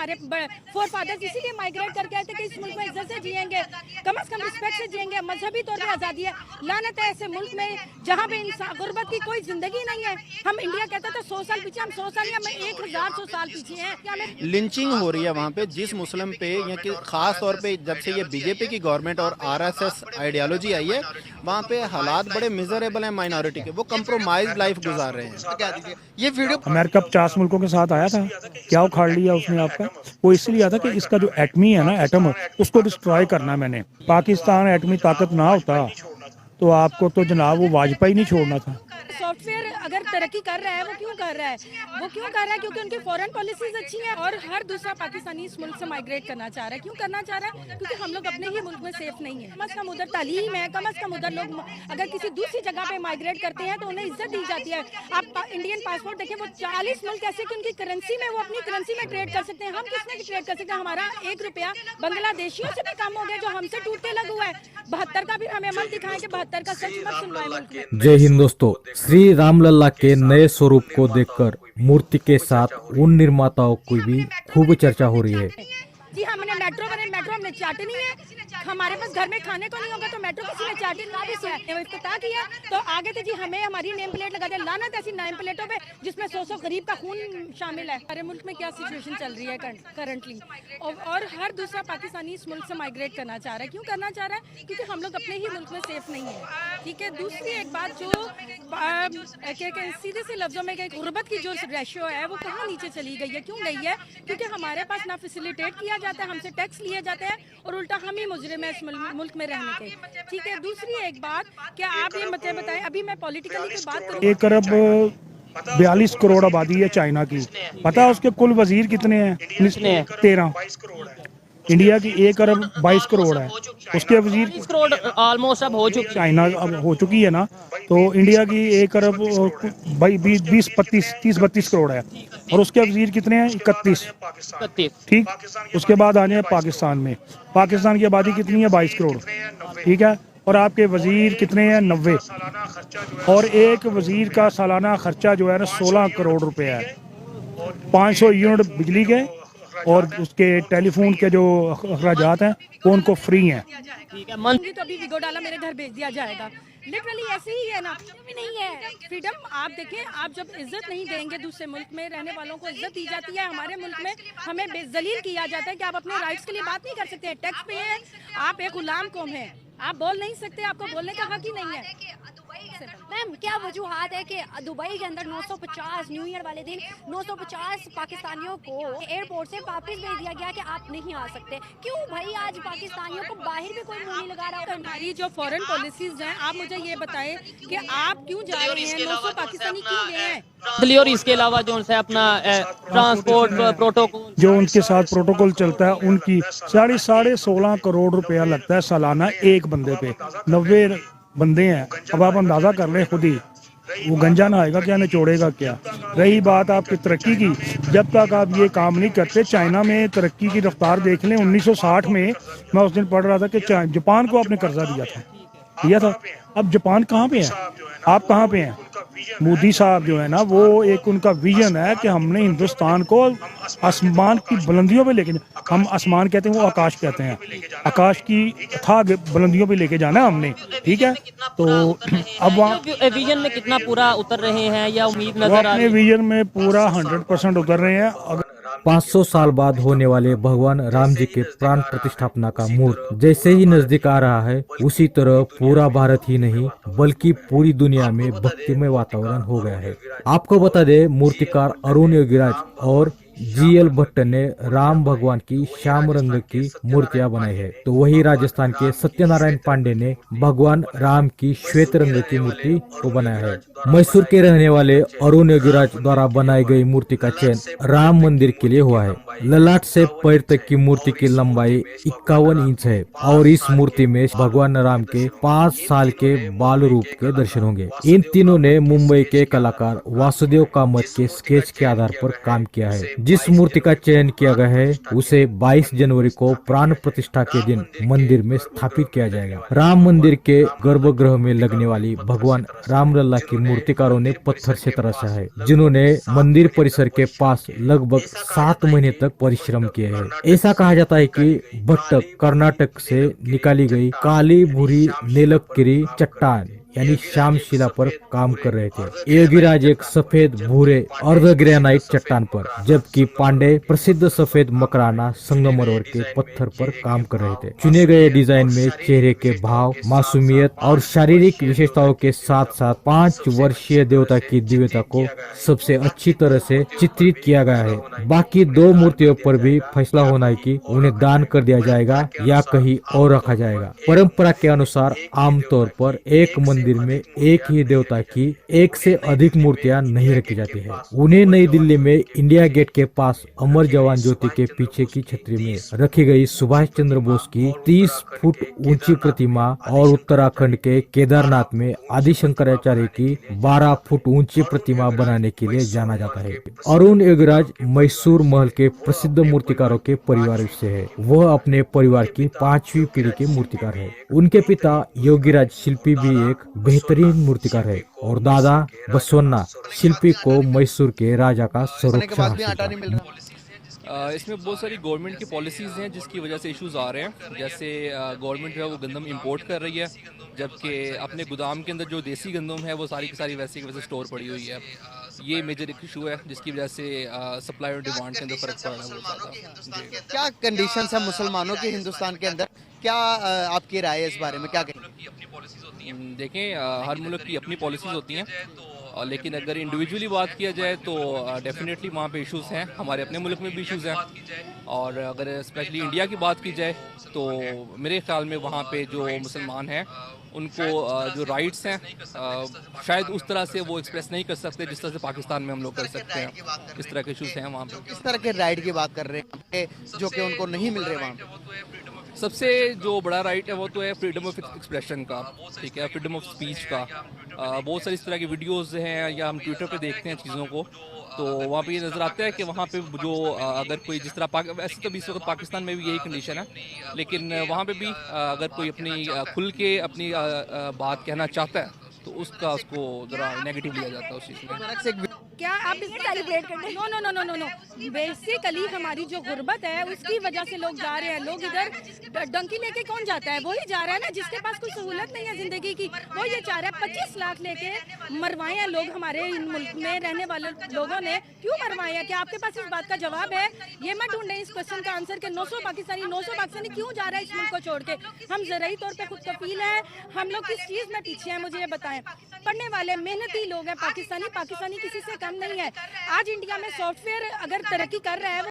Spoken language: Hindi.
हमारे फोर फादर्स इसीलिए माइग्रेट करके आए थे कि इस मुल्क में इज्जत से जिएंगे, कम से कम रिस्पेक्ट से जिएंगे, मजहबी तौर पे आज़ादी है। लानत है ऐसे मुल्क में जहाँ पे गुर्बत की कोई जिंदगी नहीं है। हम इंडिया कहते थे 100 साल पीछे, हम 100 साल या 1100 साल पीछे हैं। लिंचिंग हो रही है वहाँ पे जिस मुस्लिम पे, या कि खास तौर पे जब से ये बीजेपी की गवर्नमेंट और आरएसएस आइडियोलॉजी आई है, वहाँ पे हालात बड़े मिजरेबल हैं माइनॉरिटी के। वो कंप्रोमाइज लाइफ गुजार रहे हैं। ये वीडियो अमेरिका 50 मुल्कों के साथ आया था, क्या उखाड़ लिया उसने आपका? वो इसलिए आया था कि इसका जो एटमी है ना, एटम, उसको डिस्ट्रॉय करना। मैंने पाकिस्तान एटमी ताकत ना होता तो आपको तो जनाब वो वाजपेयी नहीं छोड़ना था। सॉफ्टवेयर अगर तरक्की कर रहा है, वो क्यों कर रहा है? वो क्यों कर रहा है? क्योंकि उनकी फॉरेन पॉलिसीज अच्छी है और हर दूसरा पाकिस्तानी इस मुल्क से माइग्रेट करना चाह रहा है। क्यों करना चाह रहा है? क्योंकि हम लोग अपने ही मुल्क में सेफ नहीं है। कम से कम उधर तालीम है, कम से कम उधर लोग अगर किसी दूसरी जगह पे माइग्रेट करते हैं तो उन्हें इज्जत दी जाती है। आप इंडियन पासपोर्ट देखें, वो 40 मुल्क ऐसे कि उनकी करेंसी में, वो अपनी करेंसी में ट्रेड कर सकते हैं। हम किसमें ट्रेड कर सकते हैं? हमारा 1 रुपया बांग्लादेशियों से भी कम हो गया, जो हमसे टूटने लगा हुआ है। 72 का भी हमें अमल दिखाएं कि 72 का सच मत सुनवाए मुल्क में। जय हिंद दोस्तों, श्री रामलला के नए स्वरूप को देखकर मूर्ति के साथ उन निर्माताओं की भी खूब चर्चा हो रही है। जी हमने मेट्रो बने, मेट्रो हमने चाटनी है। हमारे पास घर में खाने को नहीं होगा तो मेट्रो किसी ने चाटी ना भी सुना। इफ्तिताह किया तो आगे थे जी, हमें हमारी नेम प्लेट लगा दे। लानत ऐसी नेम प्लेटों पे जिसमें 100 गरीब का खून शामिल है। हमारे मुल्क में क्या सिचुएशन चल रही है करंटली, और हर दूसरा पाकिस्तानी इस मुल्क से माइग्रेट करना चाह रहा है। क्यों करना चाह रहा है? क्योंकि हम लोग अपने ही मुल्क में सेफ नहीं है। ठीक है। दूसरी एक बात जो सीधे से लफ्जों में गुर्बत की जो रेशियो है वो कहाँ नीचे चली गई है? क्यों गई है? क्योंकि हमारे पास ना फैसिलिटेट किया जाता है, हमसे टैक्स लिए जाते हैं और उल्टा हम ही मुजरिम है इस मुल्क में रहने के। ठीक है। दूसरी एक बात, क्या आप ये मुझे बताएं, अभी मैं पॉलिटिकली की बात करूं। 1 अरब 42 करोड़ आबादी है चाइना की। पता है उसके कुल वजीर कितने हैं? 13। इंडिया की 1 अरब 22 करोड़ है, उसके वजीर 20 करोड़ ऑलमोस्ट अब हो चुकी। चाइना अब हो चुकी है ना, तो इंडिया की 1 अरब 30-32 करोड़ है और उसके वजीर कितने हैं? 31। ठीक। उसके बाद आ जाए पाकिस्तान में। पाकिस्तान की आबादी कितनी है? 22 करोड़। ठीक है। और आपके वजीर कितने हैं? 90। और एक वजीर का सालाना खर्चा जो है ना 16 करोड़ रुपए है। 500 यूनिट बिजली के और उसके टेलीफोन के जो अखराजात हैं वो उनको फ्री हैं। ठीक है। मंत्री तो अभी विगो डाला, मेरे घर भेज दिया जाएगा। लिटरली ऐसे ही है ना, नहीं है फ्रीडम। आप देखें, आप जब इज्जत नहीं देंगे, दूसरे मुल्क में रहने वालों को इज्जत दी जाती है, हमारे मुल्क में हमें बेजलील किया जाता है कि आप अपने राइट्स के लिए बात नहीं कर सकते। टैक्स पे है, आप एक गुलाम कौम है, आप बोल नहीं सकते, आपको बोलने का हक ही नहीं है। मैम क्या वजूहात है कि दुबई के अंदर 950 न्यू ईयर वाले दिन 950 पाकिस्तानियों को एयरपोर्ट से वापस भेज दिया गया कि आप नहीं आ सकते? क्यों भाई? आज पाकिस्तानियों को बाहर भी कोई मुंह नहीं लगा रहा। हमारी जो फॉरेन पॉलिसीज हैं, आप मुझे ये बताएं कि आप क्यों जा रहे हैं? 900 पाकिस्तानी क्यों गए हैं? और इसके अलावा जो है अपना ट्रांसपोर्ट प्रोटोकॉल, जो उनके साथ प्रोटोकॉल चलता है, उनकी 16.5 करोड़ रुपया लगता है सालाना एक बंदे पे। 90 बंदे हैं। अब आप अंदाजा कर लें खुद ही, वो गंजा ना आएगा क्या, निचोड़ेगा क्या? रही बात आपकी तरक्की की, जब तक आप ये काम नहीं करते, चाइना में तरक्की की रफ्तार देख लें। 1960 में मैं उस दिन पढ़ रहा था कि जापान को आपने कर्जा दिया था। अब जापान कहाँ पे है? आप कहाँ पे हैं? मोदी साहब जो है ना, वो एक उनका विजन है कि हमने हिंदुस्तान को आसमान की बुलंदियों पे लेके, हम आसमान कहते हैं, वो आकाश कहते हैं, आकाश की अथाह बुलंदियों पे लेके जाना है हमने। ठीक है। तो अब वहाँ विजन में कितना पूरा उतर रहे हैं या उम्मीद नजर आ रही है? विजन में पूरा 100% उतर रहे हैं। 500 साल बाद होने वाले भगवान राम जी के प्राण प्रतिष्ठापना का मुहूर्त जैसे ही नजदीक आ रहा है, उसी तरह पूरा भारत ही नहीं बल्कि पूरी दुनिया में भक्तिमय वातावरण हो गया है। आपको बता दे, मूर्तिकार अरुण योगीराज और GL भट्ट ने राम भगवान की श्याम रंग की मूर्तियां बनाई है, तो वही राजस्थान के सत्यनारायण पांडे ने भगवान राम की श्वेत रंग की मूर्ति को बनाया है। मैसूर के रहने वाले अरुण योगीराज द्वारा बनाई गई मूर्ति का चयन राम मंदिर के लिए हुआ है। ललाट से पैर तक की मूर्ति की लंबाई 51 इंच है और इस मूर्ति में भगवान राम के 5 साल के बाल रूप के दर्शन होंगे। इन तीनों ने मुंबई के कलाकार वासुदेव कामत के स्केच के आधार पर काम किया है, जिस मूर्ति का चयन किया गया है उसे 22 जनवरी को प्राण प्रतिष्ठा के दिन मंदिर में स्थापित किया जाएगा। राम मंदिर के गर्भगृह में लगने वाली भगवान रामलला की मूर्तिकारों ने पत्थर से तराशा है, जिन्होंने मंदिर परिसर के पास लगभग 7 महीने तक परिश्रम किए हैं। ऐसा कहा जाता है कि भट्टक कर्नाटक से निकाली गई काली भूरी नीलगिरी चट्टान यानी श्याम शिला पर काम कर रहे थे। योगीराज एक सफेद भूरे अर्ध ग्रेनाइट चट्टान पर, जबकि पांडे प्रसिद्ध सफेद मकराना संगमरमर के पत्थर पर काम कर रहे थे। चुने गए डिजाइन में चेहरे के भाव, मासूमियत और शारीरिक विशेषताओं के साथ साथ 5 वर्षीय देवता की दिव्यता को सबसे अच्छी तरह से चित्रित किया गया है। बाकी 2 मूर्तियों पर भी फैसला होना है कि उन्हें दान कर दिया जाएगा या कहीं और रखा जाएगा। परंपरा के अनुसार आमतौर पर एक मंदिर में एक ही देवता की 1 से अधिक मूर्तियां नहीं रखी जाती है। उन्हें नई दिल्ली में इंडिया गेट के पास अमर जवान ज्योति के पीछे की छतरी में रखी गई सुभाष चंद्र बोस की 30 फुट ऊंची प्रतिमा और उत्तराखंड के केदारनाथ में आदि शंकराचार्य की 12 फुट ऊंची प्रतिमा बनाने के लिए जाना जाता है। अरुण योगीराज मैसूर महल के प्रसिद्ध मूर्तिकारों के परिवार से है। वह अपने परिवार की 5वीं पीढ़ी के मूर्तिकार है। उनके पिता योगीराज शिल्पी भी एक बेहतरीन मूर्तिकार है और दादा बसवन्ना शिल्पी को मैसूर के राजा का संरक्षण हासिल था। इसमें बहुत सारी गवर्नमेंट की पॉलिसीज़ हैं जिसकी वजह से इश्यूज आ रहे हैं। जैसे गवर्नमेंट जो है वो गंदम इंपोर्ट कर रही है, जबकि अपने गोदाम के अंदर जो देसी गंदम है वो सारी की सारी वैसे की वैसे स्टोर पड़ी हुई है। ये मेजर एक इशू है जिसकी वजह से सप्लाई और डिमांड के अंदर फ़र्क पड़ रहा है बहुत ज़्यादा। क्या कंडीशंस है मुसलमानों के हिंदुस्तान के अंदर, क्या आपकी राय है इस बारे में, क्या कहेंगे? देखें, हर मुल्क की अपनी पॉलिसीज़ होती हैं, लेकिन अगर इंडिविजुअली बात किया जाए तो डेफिनेटली वहाँ पे इश्यूज हैं। हमारे अपने मुल्क में भी इश्यूज हैं, और अगर स्पेशली इंडिया की बात की जाए तो मेरे ख्याल में वहाँ पे जो मुसलमान हैं उनको जो राइट्स हैं शायद उस तरह से वो एक्सप्रेस नहीं कर सकते जिस तरह से पाकिस्तान में हम लोग कर सकते हैं। इस तरह के इश्यूज हैं वहाँ पे। किस तरह के राइट की बात कर रहे हैं जो कि उनको नहीं मिल रहे वहाँ पे? सबसे जो बड़ा राइट है वो तो है फ्रीडम ऑफ एक्सप्रेशन का, ठीक है, फ्रीडम ऑफ स्पीच का। बहुत सारी इस तरह की वीडियोस हैं या हम ट्विटर पे देखते हैं चीज़ों को, तो वहाँ पे ये नज़र आता है कि वहाँ पे जो अगर कोई जिस तरह वैसे तो इस वक्त पाकिस्तान में भी यही कंडीशन है, लेकिन वहाँ पे भी अगर कोई अपनी खुल के अपनी बात कहना चाहता है तो उसको ज़रा नेगेटिव लिया जाता है उस चीज़ में। क्या आप इसे सेलिब्रेट करते हैं? No no no no no no. Basically हमारी जो गुर्बत है उसकी वजह से लोग जा रहे हैं। लोग इधर डंकी लेके कौन जाता है? वही जा रहा है ना जिसके पास कोई सहूलत नहीं है जिंदगी की, वो ये चाह रहा है 25 लाख लेके मरवाए हैं लोग। हमारे इन मुल्क में रहने वाले लोगों ने क्यों मरवाए हैं? क्या आपके पास इस बात का जवाब है? ये मैं ढूंढ रही इस क्वेश्चन का आंसर कि 900 पाकिस्तानी क्यों जा रहा है इस मुल्क को छोड़ के? हम ज़राई तौर पर खुद कफील है, हम लोग किस चीज़ में पीछे हैं मुझे ये बताएं। पढ़ने वाले मेहनती लोग हैं, पाकिस्तानी किसी से कम नहीं है। आज इंडिया में सॉफ्टवेयर अगर तरक्की कर रहा है